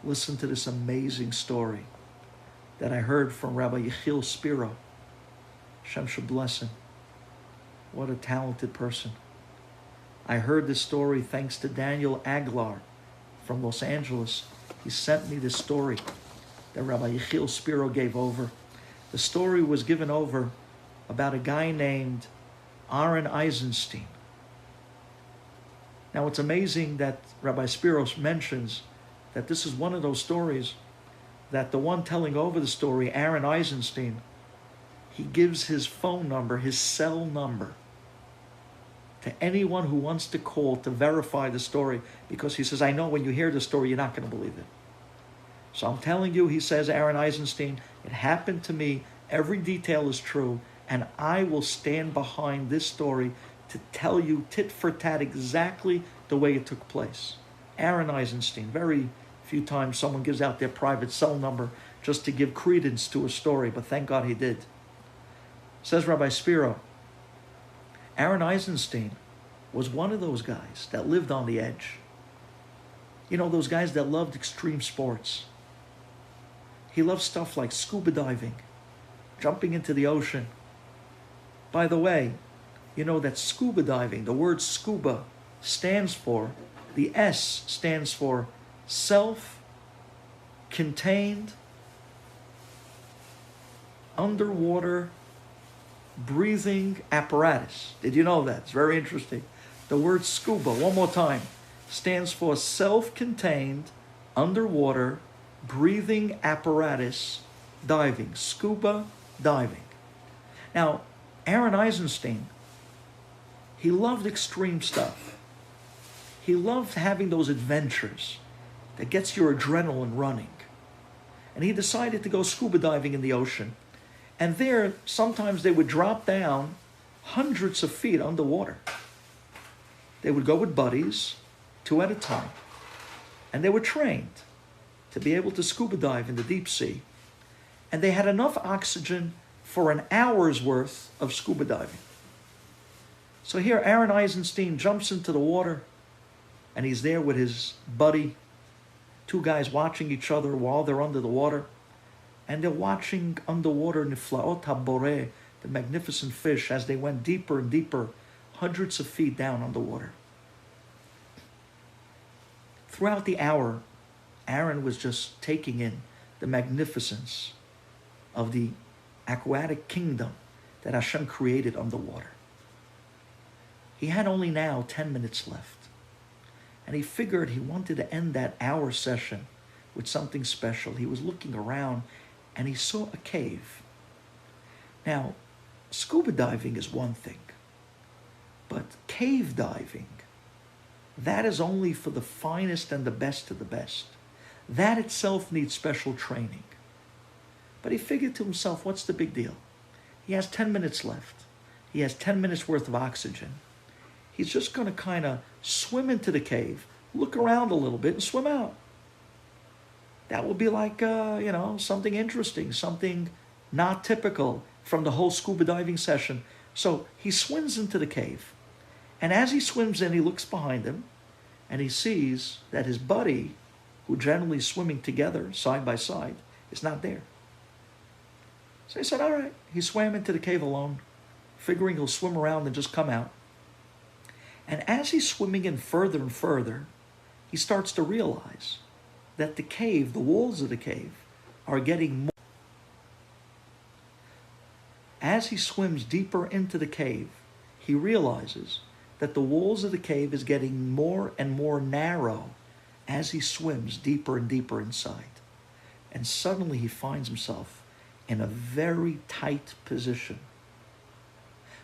Listen to this amazing story that I heard from Rabbi Yechiel Spiro. Hashem should bless him. What a talented person. I heard this story thanks to Daniel Aguilar from Los Angeles. He sent me this story that Rabbi Yechiel Spiro gave over. The story was given over about a guy named Aaron Eisenstein. Now it's amazing that Rabbi Spiro mentions that this is one of those stories that the one telling over the story, Aaron Eisenstein, he gives his phone number, his cell number, to anyone who wants to call to verify the story, because he says, I know when you hear the story, you're not going to believe it. So I'm telling you, he says, Aaron Eisenstein, it happened to me, every detail is true, and I will stand behind this story to tell you tit for tat exactly the way it took place. Aaron Eisenstein, very few times someone gives out their private cell number just to give credence to a story, but thank God he did. Says Rabbi Spiro, Aaron Eisenstein was one of those guys that lived on the edge. You know, those guys that loved extreme sports. He loved stuff like scuba diving, jumping into the ocean. By the way, you know that scuba diving, the word scuba stands for, the S stands for self-contained underwater breathing apparatus. Did you know that? It's very interesting. The word scuba, one more time, stands for self-contained underwater breathing apparatus diving. Scuba diving. Now, Aaron Eisenstein, he loved extreme stuff. He loved having those adventures that gets your adrenaline running. And he decided to go scuba diving in the ocean. And there, sometimes they would drop down hundreds of feet underwater. They would go with buddies, 2 at a time. And they were trained to be able to scuba dive in the deep sea. And they had enough oxygen for an hour's worth of scuba diving. So here Aaron Eisenstein jumps into the water, and he's there with his buddy, 2 guys watching each other while they're under the water. And they're watching underwater Niflaot HaBoreh, the magnificent fish, as they went deeper and deeper, hundreds of feet down underwater. Throughout the hour, Aaron was just taking in the magnificence of the aquatic kingdom that Hashem created underwater. He had only now 10 minutes left. And he figured he wanted to end that hour session with something special. He was looking around and he saw a cave. Now, scuba diving is one thing, but cave diving, that is only for the finest and the best of the best. That itself needs special training. But he figured to himself, what's the big deal? He has 10 minutes left. He has 10 minutes worth of oxygen. He's just going to kind of swim into the cave, look around a little bit, and swim out. That will be like, something interesting, something not typical from the whole scuba diving session. So he swims into the cave. And as he swims in, he looks behind him, and he sees that his buddy, who generally is swimming together, side by side, is not there. So he said, all right. He swam into the cave alone, figuring he'll swim around and just come out. And as he's swimming in further and further, he starts to realize that the cave, the walls of the cave, are getting more. As he swims deeper into the cave, he realizes that the walls of the cave is getting more and more narrow as he swims deeper and deeper inside. And suddenly he finds himself in a very tight position.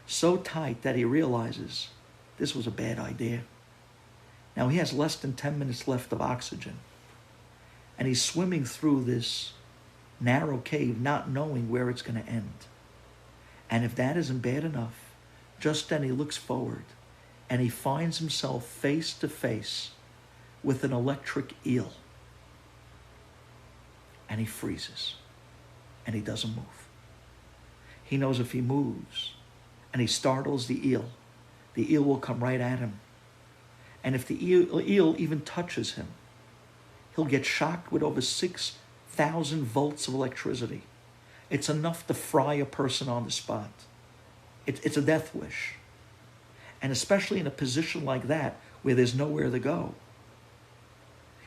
So tight that he realizes this was a bad idea. Now he has less than 10 minutes left of oxygen. And he's swimming through this narrow cave, not knowing where it's going to end. And if that isn't bad enough, just then he looks forward and he finds himself face to face with an electric eel. And he freezes. And he doesn't move. He knows if he moves and he startles the eel will come right at him. And if the eel even touches him, he'll get shocked with over 6,000 volts of electricity. It's enough to fry a person on the spot. It's a death wish. And especially in a position like that, where there's nowhere to go.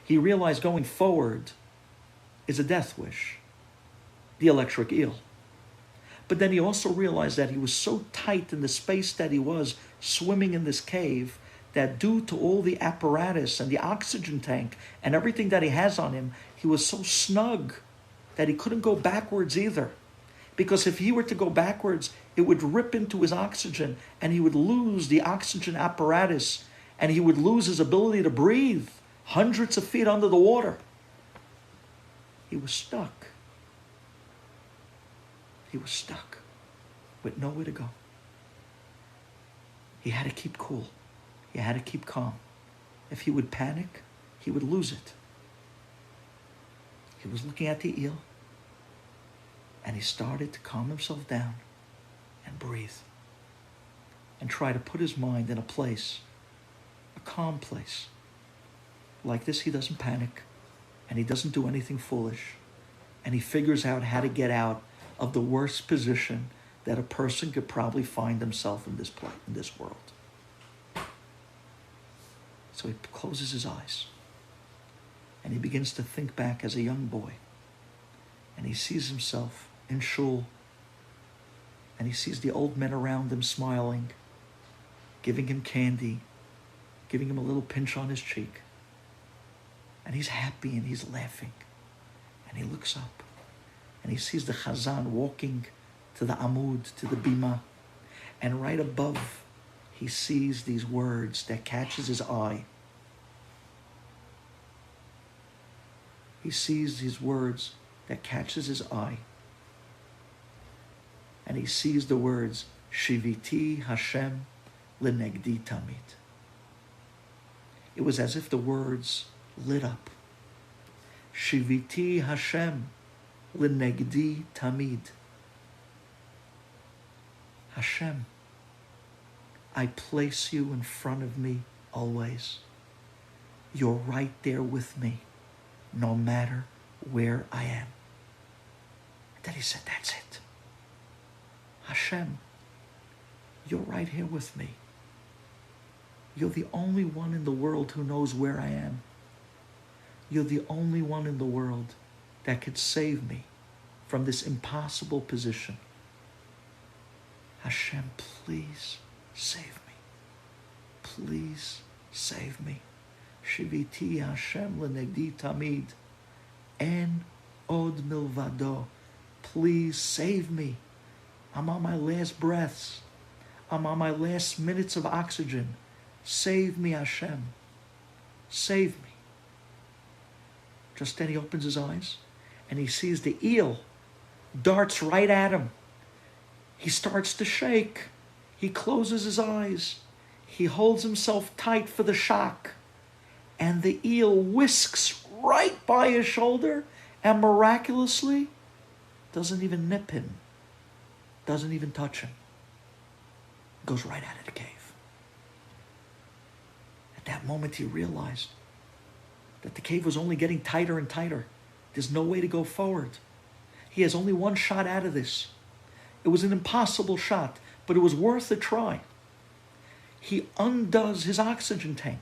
He realized going forward is a death wish, the electric eel. But then he also realized that he was so tight in the space that he was swimming in this cave, that due to all the apparatus and the oxygen tank and everything that he has on him, he was so snug that he couldn't go backwards either. Because if he were to go backwards, it would rip into his oxygen and he would lose the oxygen apparatus and he would lose his ability to breathe hundreds of feet under the water. He was stuck. He was stuck with nowhere to go. He had to keep cool. He had to keep calm. If he would panic, he would lose it. He was looking at the eel, and he started to calm himself down and breathe and try to put his mind in a place, a calm place. Like this, he doesn't panic, and he doesn't do anything foolish, and he figures out how to get out of the worst position that a person could probably find himself in this world. So he closes his eyes and he begins to think back as a young boy, and he sees himself in shul, and he sees the old men around him smiling, giving him candy, giving him a little pinch on his cheek, and he's happy and he's laughing, and he looks up and he sees the Chazan walking to the Amud, to the Bima, and right above he sees these words that catches his eye. He sees these words that catches his eye. And he sees the words, Shiviti Hashem lenegdi tamid. It was as if the words lit up. Shiviti Hashem lenegdi tamid. Hashem, I place you in front of me always. You're right there with me, no matter where I am. And then he said, that's it. Hashem, you're right here with me. You're the only one in the world who knows where I am. You're the only one in the world that could save me from this impossible position. Hashem, please save me. Please save me. Shiviti Hashem lenegdi tamid. En od milvado. Please save me. I'm on my last breaths. I'm on my last minutes of oxygen. Save me, Hashem. Save me. Just then he opens his eyes and he sees the eel darts right at him. He starts to shake. He closes his eyes. He holds himself tight for the shock. And the eel whisks right by his shoulder and miraculously doesn't even nip him. Doesn't even touch him. Goes right out of the cave. At that moment he realized that the cave was only getting tighter and tighter. There's no way to go forward. He has only one shot out of this. It was an impossible shot, but it was worth a try. He undoes his oxygen tank,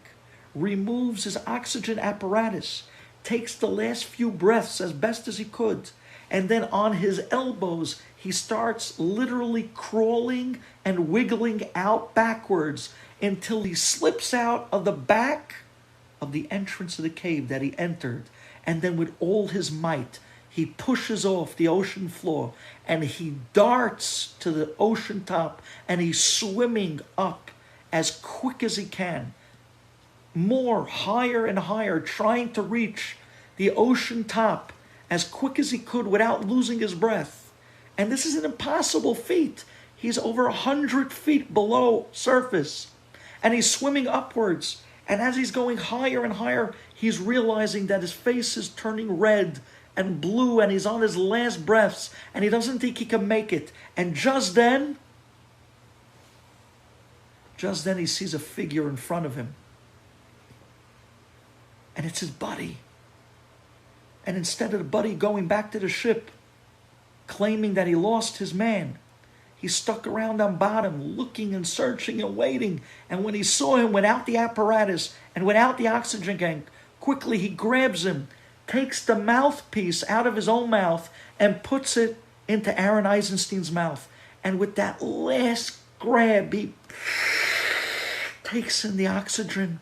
removes his oxygen apparatus, takes the last few breaths as best as he could, and then on his elbows, he starts literally crawling and wiggling out backwards until he slips out of the back of the entrance of the cave that he entered, and then with all his might, he pushes off the ocean floor and he darts to the ocean top and he's swimming up as quick as he can, more, higher and higher, trying to reach the ocean top as quick as he could without losing his breath. And this is an impossible feat. He's over 100 feet below surface and he's swimming upwards. And as he's going higher and higher, he's realizing that his face is turning red and blue and he's on his last breaths and he doesn't think he can make it. And just then he sees a figure in front of him. And it's his buddy. And instead of the buddy going back to the ship, claiming that he lost his man, he stuck around on bottom, looking and searching and waiting. And when he saw him without the apparatus and without the oxygen tank, quickly he grabs him, takes the mouthpiece out of his own mouth and puts it into Aaron Eisenstein's mouth. And with that last grab, he takes in the oxygen.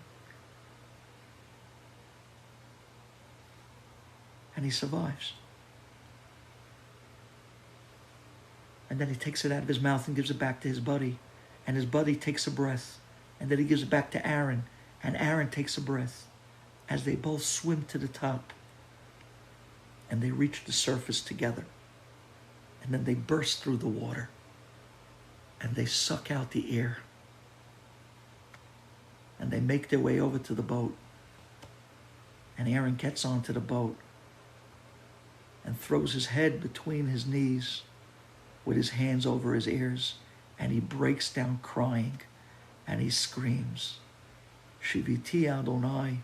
And he survives. And then he takes it out of his mouth and gives it back to his buddy. And his buddy takes a breath. And then he gives it back to Aaron. And Aaron takes a breath. As they both swim to the top. And they reach the surface together. And then they burst through the water. And they suck out the air. And they make their way over to the boat. And Aaron gets onto the boat. And throws his head between his knees. With his hands over his ears, and he breaks down crying, and he screams, Shiviti Adonai,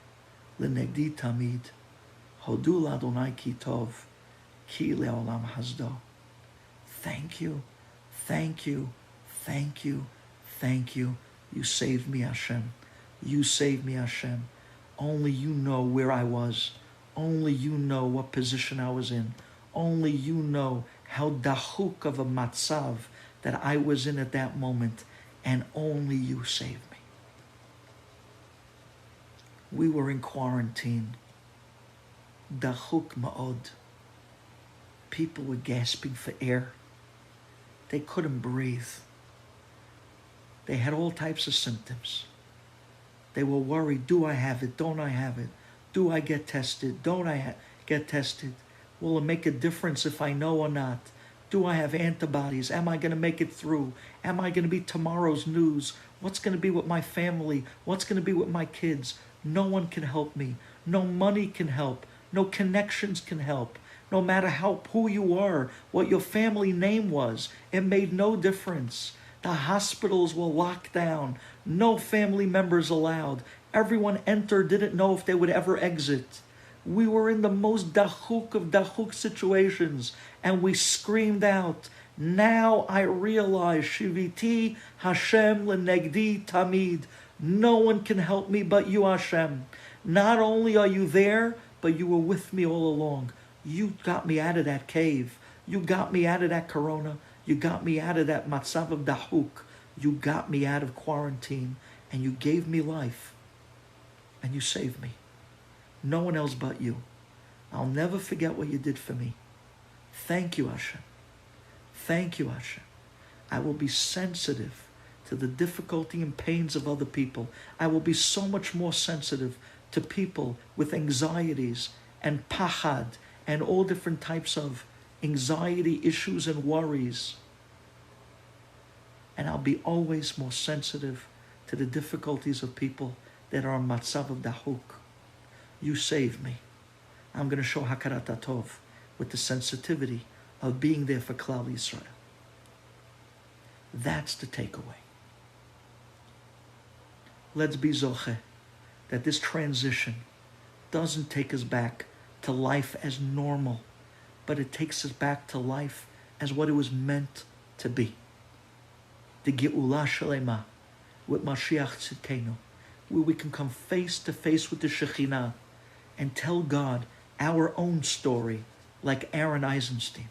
Lenegdi Tamid, Hodul Adonai Ki Tov, Ki Leolam Hasdo. Thank you, thank you, thank you, thank you. You saved me, Hashem. You saved me, Hashem. Only you know where I was. Only you know what position I was in. Only you know how dachuk of a matzav that I was in at that moment, and only you saved me. We were in quarantine. Dachuk ma'od. People were gasping for air. They couldn't breathe. They had all types of symptoms. They were worried, do I have it? Don't I have it? Do I get tested? Don't I get tested? Will it make a difference if I know or not? Do I have antibodies? Am I going to make it through? Am I going to be tomorrow's news? What's going to be with my family? What's going to be with my kids? No one can help me. No money can help. No connections can help. No matter who you are, what your family name was, it made no difference. The hospitals were locked down. No family members allowed. Everyone entered, didn't know if they would ever exit. We were in the most dachuk of dachuk situations, and we screamed out, now I realize, Shiviti Hashem lenegdi tamid. No one can help me but you, Hashem. Not only are you there, but you were with me all along. You got me out of that cave. You got me out of that corona. You got me out of that matzav of dachuk. You got me out of quarantine, and you gave me life, and you saved me. No one else but you. I'll never forget what you did for me. Thank you, Hashem. Thank you, Hashem. I will be sensitive to the difficulty and pains of other people. I will be so much more sensitive to people with anxieties and pachad and all different types of anxiety issues and worries. And I'll be always more sensitive to the difficulties of people that are in matzav of dachuk. You saved me. I'm going to show Hakarat Tov with the sensitivity of being there for Klal Yisrael. That's the takeaway. Let's be zoche that this transition doesn't take us back to life as normal, but it takes us back to life as what it was meant to be. The Geula Shalema with Mashiach Tzidkenu, where we can come face to face with the Shekhinah and tell God our own story, like Aaron Eisenstein,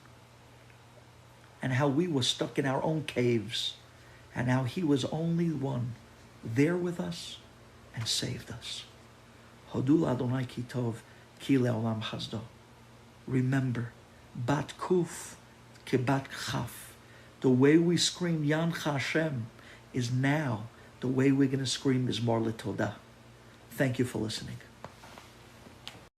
and how we were stuck in our own caves, and how he was only one there with us and saved us. Hodul Adonai Ki Tov, Ki Leolam Hasdo. Remember, Bat Kuf Ke Bat Chaf. The way we scream Yan Hashem is now the way we're going to scream Mizmor LeTodah. Thank you for listening.